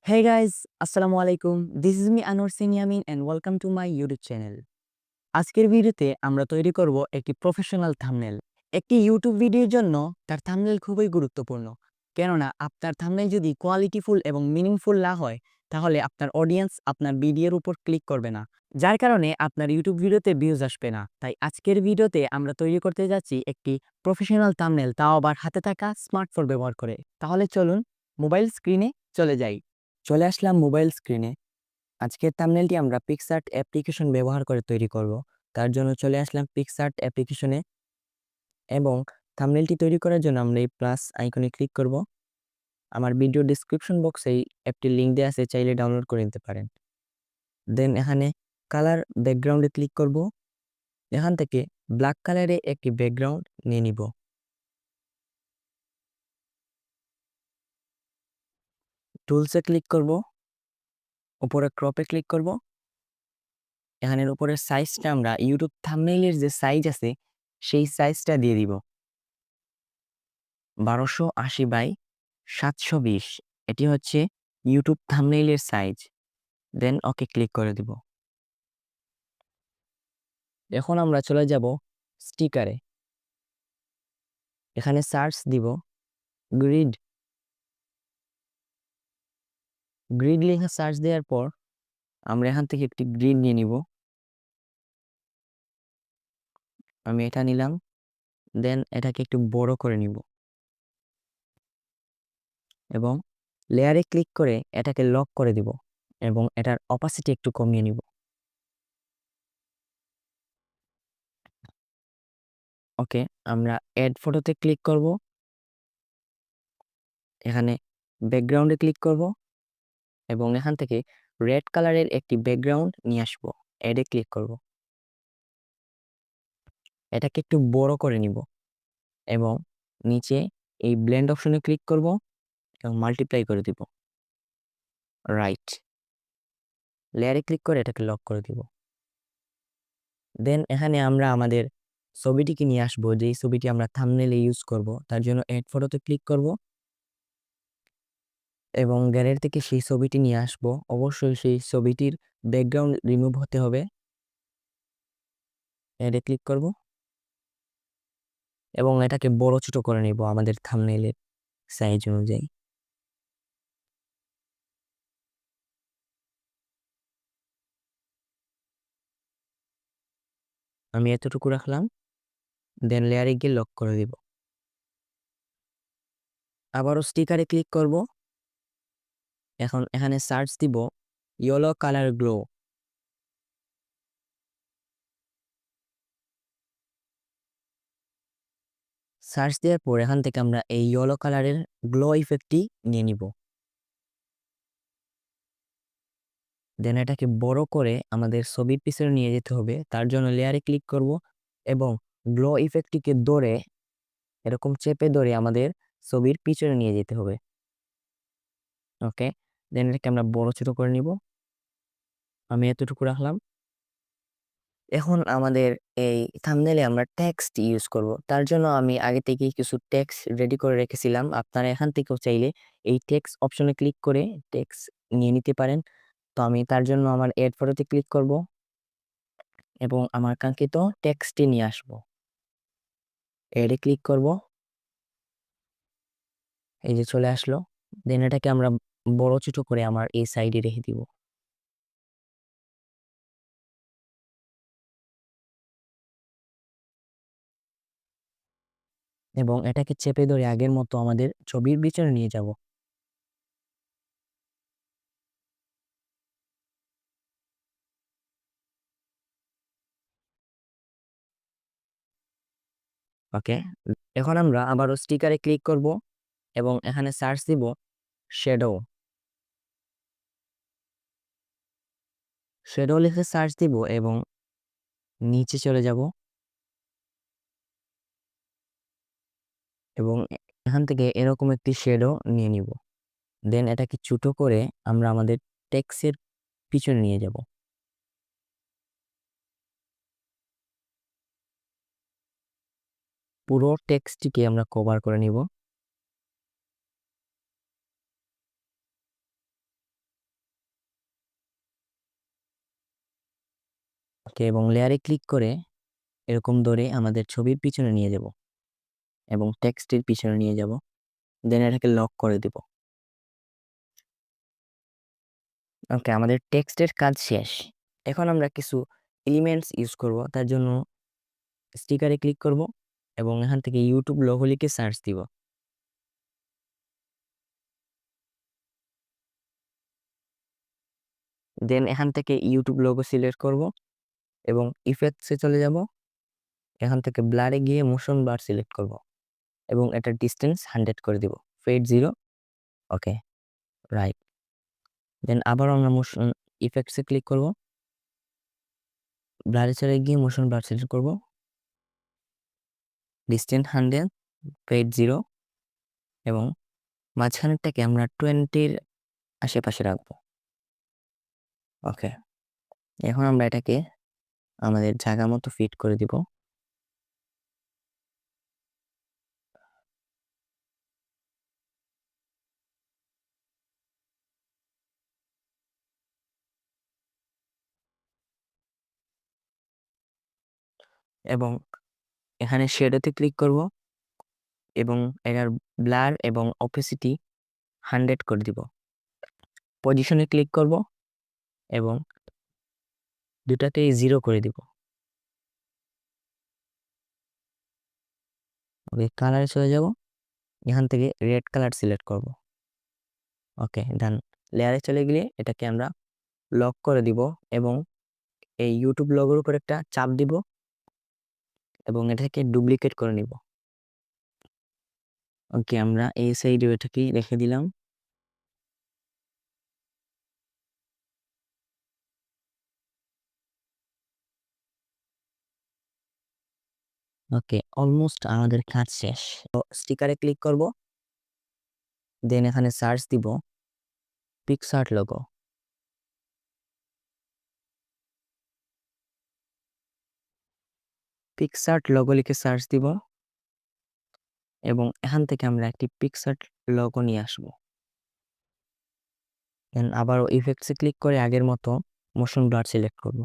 Hey guys, Assalamu alaikum. This is me Anwar Sinyamin and welcome to my YouTube channel. আজকের ভিডিওতে আমরা তৈরি করব একটি প্রফেশনাল থাম্বনেল। একটি ইউটিউব ভিডিওর জন্য তার থাম্বনেল খুবই গুরুত্বপূর্ণ। কেননা আপনার থাম্বনেল যদি কোয়ালিটিফুল এবং মিনিংফুল না হয়, তাহলে আপনার অডিয়েন্স আপনার ভিডিওর উপর ক্লিক করবে না। যার কারণে আপনার ইউটিউব ভিডিওতে ভিউজ আসবে না। তাই আজকের ভিডিওতে আমরা তৈরি করতে যাচ্ছি একটি প্রফেশনাল থাম্বনেল, তাও আবার হাতে থাকা স্মার্টফোন ব্যবহার করে। তাহলে চলুন মোবাইল স্ক্রিনে চলে যাই। চলে আসলাম মোবাইল স্ক্রিনে। আজকের থাম্বনেলটি আমরা পিক্সআর্ট অ্যাপ্লিকেশন ব্যবহার করে তৈরি করব। তার জন্য চলে আসলাম পিক্সআর্ট অ্যাপ্লিকেশনে এবং থাম্বনেলটি তৈরি করার জন্য আমরা এই প্লাস আইকনে ক্লিক করব। আমার ভিডিও ডেসক্রিপশন বক্সে এই অ্যাপটির লিঙ্ক দেওয়া আছে, চাইলে ডাউনলোড করে নিতে পারেন। দেন এখানে কালার ব্যাকগ্রাউন্ডে ক্লিক করব। এখান থেকে ব্ল্যাক কালারে একটি ব্যাকগ্রাউন্ড নিয়ে নিব। টুলসে ক্লিক করব, উপরে ক্রপে ক্লিক করব। এখানের উপরের সাইজটা আমরা ইউটিউব থাম্বনেইলের যে সাইজ আছে সেই সাইজটা দিয়ে দিব, 1280 বাই 720। এটি হচ্ছে ইউটিউব থাম্বনেইলের সাইজ। দেন ওকে ক্লিক করে দিব। এখন আমরা চলে যাব স্টিকারে। এখানে সার্চ দিব গ্রিড। গ্রিড লিখে সার্চ দেওয়ার পর আমরা এখান থেকে একটি গ্রিড নিয়ে নিব। আমি এটা নিলাম। দেন এটাকে একটু বড় করে নিব এবং লেয়ারে ক্লিক করে এটাকে লক করে দিব এবং এটার অপাসিটি একটু কমিয়ে নিব। ওকে, আমরা অ্যাড ফটোতে ক্লিক করব। এখানে ব্যাকগ্রাউন্ডে ক্লিক করব এবং এখান থেকে রেড কালারের একটি ব্যাকগ্রাউন্ড নিয়ে আসবো। অ্যাডে ক্লিক করব। এটাকে একটু বড় করে নিব এবং নিচে এই ব্লেন্ড অপশনে ক্লিক করব এবং মাল্টিপ্লাই করে দিব। রাইট, লেয়ারে ক্লিক করে এটাকে লক করে দিব। দেন এখানে আমরা আমাদের ছবিটিকে নিয়ে আসবো, যেই ছবিটি আমরা থাম্বনেলে ইউজ করব। তার জন্য অ্যাড ফটোতে ক্লিক করব এবং গ্যালারি থেকে সেই ছবিটি নিয়ে আসবো। অবশ্যই সেই ছবিটির ব্যাকগ্রাউন্ড রিমুভ হতে হবে। অ্যাডে ক্লিক করব এবং এটাকে বড় ছোট করে নিব আমাদের থাম্বনেইলের সাইজ অনুযায়ী। আমি এতটুকু রাখলাম। দেন লেয়ারে গিয়ে লক করে দিব। আবারও স্টিকারে ক্লিক করব। এখন এখানে সার্চ দিব ইয়েলো কালার গ্লো। সার্চ দেওয়ার পর এখান থেকে আমরা এই ইয়েলো কালারের গ্লো ইফেক্টটি নিয়ে নিব। দেন এটাকে বড় করে আমাদের ছবির পিছনে নিয়ে যেতে হবে। তার জন্য লেয়ারে ক্লিক করব এবং গ্লো ইফেক্টটিকে ধরে এরকম চেপে ধরে আমাদের ছবির পিছনে নিয়ে যেতে হবে। ওকে, দেন এটাকে আমরা বড় ছোট করে নিব। আমি এতটুকু রাখলাম। এখন আমাদের এই থাম্বনেলে আমরা টেক্সট ইউজ করব। তার জন্য আমি আগে থেকেই কিছু টেক্সট রেডি করে রেখেছিলাম। আপনারা এখান থেকেও চাইলে এই টেক্সট অপশনে ক্লিক করে টেক্সট নিয়ে নিতে পারেন। তো আমি তার জন্য আমার এড ফটোতে ক্লিক করব এবং আমার কাঙ্ক্ষিত টেক্সটটি নিয়ে আসব। এডে ক্লিক করব, এই যে চলে আসলো। দেন এটাকে আমরা বড় ছোট করে আমার এই সাইডে রেখে দিব। এবং এটাকে চেপে ধরে আগের মতো আমাদের ছবির পিছনে নিয়ে যাব। ওকে, এখন আমরা আবারও স্টিকারে ক্লিক করব এবং এখানে সার্চ দিব শ্যাডো। শ্যাডো লিখে সার্চ দিব এবং নিচে চলে যাব এবং এখান থেকে এরকম একটি শ্যাডো নিয়ে নিব। দেন এটাকে ছোট করে আমরা আমাদের টেক্সটের পিছনে নিয়ে যাব। পুরো টেক্সটটিকে আমরা কভার করে নিব। ওকে, এবং লেয়ারে ক্লিক করে এরকম ধরে আমাদের ছবির পিছনে নিয়ে যাব এবং টেক্সটের পিছনে নিয়ে যাব, দেন এটাকে লক করে দিব। ওকে, আমাদের টেক্সটের কাজ শেষ। এখন আমরা কিছু এলিমেন্টস ইউজ করব। তার জন্য স্টিকারে ক্লিক করব এবং এখান থেকে ইউটিউব লোগো লিখে সার্চ দিব। দেন এখান থেকে ইউটিউব লোগো সিলেক্ট করব এবং ইফেক্টসে চলে যাব। এখান থেকে ব্লারে গিয়ে মোশন ব্লার সিলেক্ট করব এবং এটার ডিস্টেন্স 100 করে দিব, ফেড 0। ওকে, রাইট। দেন আবার আমরা মোশন ইফেক্টসে ক্লিক করব, ব্লারে চলে গিয়ে মোশন ব্লার সিলেক্ট করব, ডিস্টেন্স 100, ফেড 0 এবং মাঝখানেরটাকে আমরা 20-র আশেপাশে রাখবো। ওকে, এখন আমরা এটাকে আমাদের জায়গা মতো ফিট করে দিব। এবং এখানে শেডোতে ক্লিক করব এবং এটার ব্লার এবং অপেসিটি 100 করে দিব। পজিশনে ক্লিক করব এবং দুটাতেই 0 করে দিব। ওকে, কালারে চলে যাব, এখান থেকে রেড কালার সিলেক্ট করব। ওকে, ডান। লেয়ারে চলে গেলে এটাকে আমরা লক করে দিব এবং এই ইউটিউব লোগোর উপর একটা চাপ দিব এবং এটাকে ডুপ্লিকেট করে নিব। ওকে, আমরা এই সাইডে এটাকে রেখে দিলাম। ওকে, অলমোস্ট আমাদের কাজ শেষ। তো স্টিকারে ক্লিক করব, দেন এখানে সার্চ দিব পিক্সআর্ট লোগো। পিক্সআর্ট লোগো লিখে সার্চ দিব এবং এখান থেকে আমরা একটি পিক্সআর্ট লোগো নিয়ে আসব। দেন আবারও ইফেক্টসে ক্লিক করে আগের মতো মোশন ব্লার সিলেক্ট করব,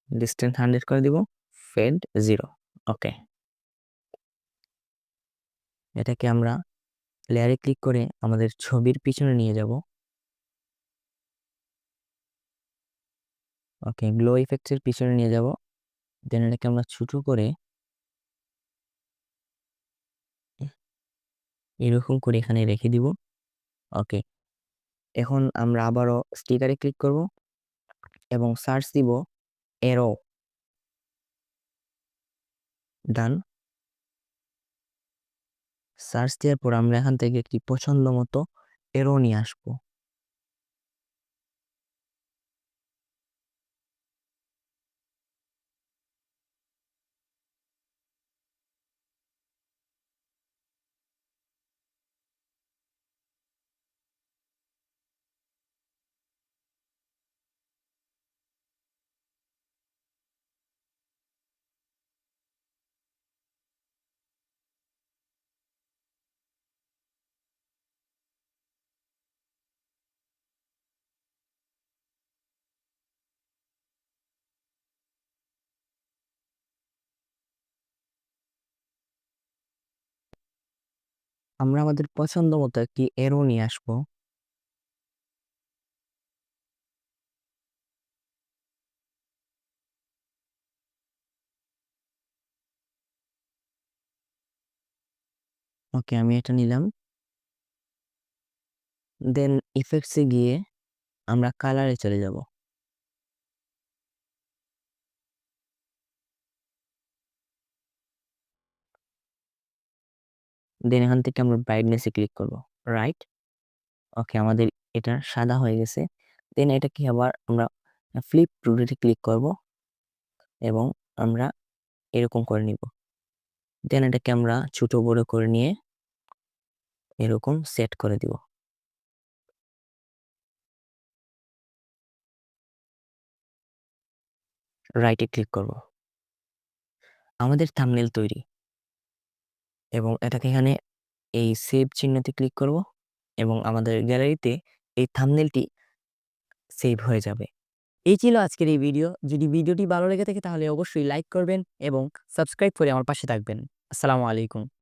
ডিস্টেন্স 100 করে দিব, ফেড 0। ওকে, এটাকে আমরা লেয়ারে ক্লিক করে আমাদের ছবির পিছনে নিয়ে যাব। ওকে, গ্লো ইফেক্টসের পিছনে নিয়ে যাব, দেন এটাকে আমরা ছোট করে এরকম করে এখানে রেখে দিব। ওকে, এখন আমরা আবারও স্টিকারে ক্লিক করব এবং সার্চ দিব এরো। ডান। সার্চ দেওয়ার পর আমরা এখান থেকে একটি পছন্দ মতো এরো নিয়ে আসবো। আমরা আমাদের পছন্দ মতো একটি এরো নিয়ে আসবো। ওকে, আমি এটা নিলাম। দেন ইফেক্টসে গিয়ে আমরা কালারে চলে যাব। দেন এখান থেকে আমরা ব্রাইটনেসে ক্লিক করব, রাইট। ওকে, আমাদের এটা সাদা হয়ে গেছে। দেন এটাকে আবার আমরা ফ্লিপ টুলটি ক্লিক করব এবং আমরা এরকম করে নিব। দেন এটাকে আমরা ছোট বড় করে নিয়ে এরকম সেট করে দিব। রাইটে ক্লিক করব, আমাদের থাম্বনেল তৈরি। এবং এটাকে এখানে এই সেভ চিহ্নতে ক্লিক করব এবং আমাদের গ্যালারিতে এই থাম্বনেলটি সেভ হয়ে যাবে। এই ছিল আজকের এই ভিডিও। যদি ভিডিওটি ভালো লেগে থাকে তাহলে অবশ্যই লাইক করবেন এবং সাবস্ক্রাইব করে আমার পাশে থাকবেন। আসসালামু আলাইকুম।